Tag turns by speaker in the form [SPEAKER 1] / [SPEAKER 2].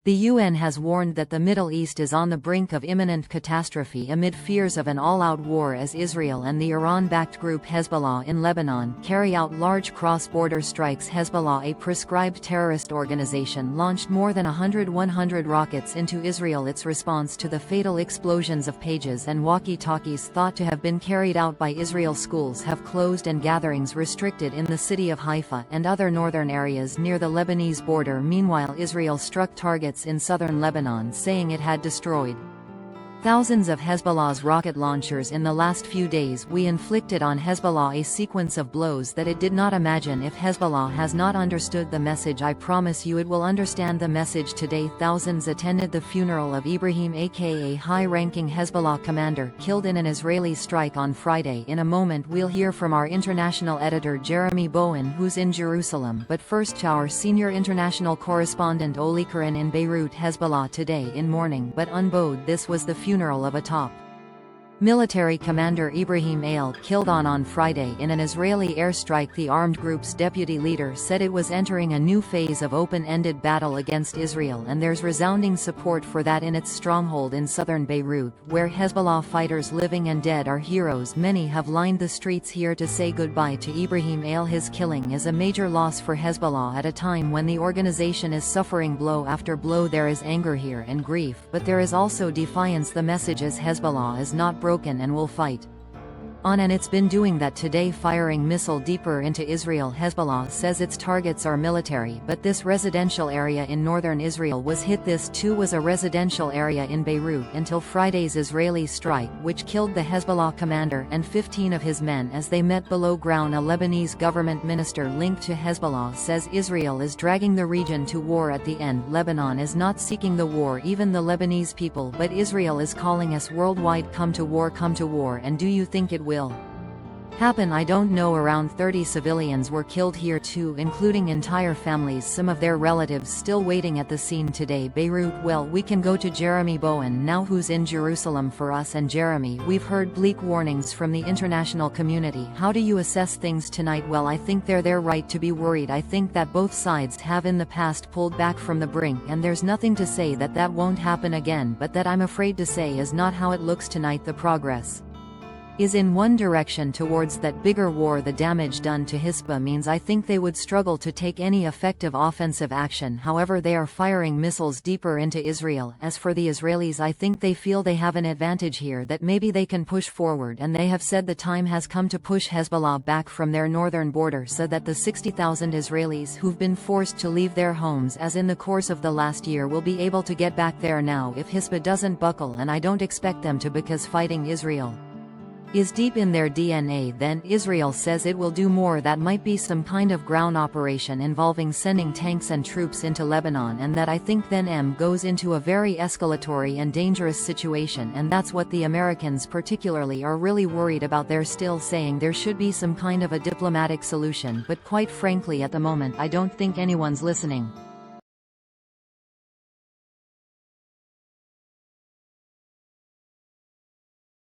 [SPEAKER 1] The UN has warned that the Middle East is on the brink of imminent catastrophe amid fears of an all-out war as Israel and the Iran-backed group Hezbollah in Lebanon carry out large cross-border strikes. Hezbollah, a prescribed terrorist organization, launched more than 100 rockets into Israel. Its response to the fatal explosions of pages and walkie-talkies thought to have been carried out by Israel. Schools have closed and gatherings restricted in the city of Haifa and other northern areas near the Lebanese border. Meanwhile, Israel struck targets in southern Lebanon, saying it had destroyed thousands of Hezbollah's rocket launchers in the last few days. We inflicted on Hezbollah a sequence of blows that it did not imagine. If Hezbollah has not understood the message, I promise you it will understand the message today. Thousands attended the funeral of Ibrahim, aka high-ranking Hezbollah commander, killed in an Israeli strike on Friday. In a moment we'll hear from our international editor Jeremy Bowen, who's in Jerusalem, but first our senior international correspondent Oli Karin in Beirut. Hezbollah today in morning but unbowed. This was the funeral of a top military commander, Ibrahim al, killed on Friday in an Israeli airstrike. The armed group's deputy leader said it was entering a new phase of open-ended battle against Israel, and there's resounding support for that in its stronghold in southern Beirut, where Hezbollah fighters living and dead are heroes. Many have lined the streets here to say goodbye to Ibrahim al. His killing is a major loss for Hezbollah at a time when the organization is suffering blow after blow. There is anger here and grief, but there is also defiance. The message is Hezbollah is not broken and will fight on, and it's been doing that today, firing missile deeper into Israel. Hezbollah says its targets are military, but this residential area in northern Israel was hit. This too was a residential area in Beirut until Friday's Israeli strike, which killed the Hezbollah commander and 15 of his men as they met below ground. A Lebanese government minister linked to Hezbollah says Israel is dragging the region to war. At the end, Lebanon is not seeking the war, even the Lebanese people, but Israel is calling us worldwide, come to war, and do you think it will happen? I don't know. Around 30 civilians were killed here too, including entire families, some of their relatives still waiting at the scene today. Beirut. Well, we can go to Jeremy Bowen now, who's in Jerusalem for us. And Jeremy, we've heard bleak warnings from the international community. How do you assess things tonight? Well, I think they're right to be worried. I think that both sides have in the past pulled back from the brink, and there's nothing to say that won't happen again, but that I'm afraid to say is not how it looks tonight. The progress is in one direction, towards that bigger war. The damage done to Hezbollah means I think they would struggle to take any effective offensive action. However, they are firing missiles deeper into Israel. As for the Israelis, I think they feel they have an advantage here, that maybe they can push forward, and they have said the time has come to push Hezbollah back from their northern border, so that the 60,000 Israelis who've been forced to leave their homes as in the course of the last year will be able to get back there now if Hezbollah doesn't buckle, and I don't expect them to, because fighting Israel is deep in their DNA. Then Israel says it will do more. That might be some kind of ground operation involving sending tanks and troops into Lebanon, and that I think then goes into a very escalatory and dangerous situation, and that's what the Americans particularly are really worried about. They're still saying there should be some kind of a diplomatic solution, but quite frankly at the moment I don't think anyone's listening.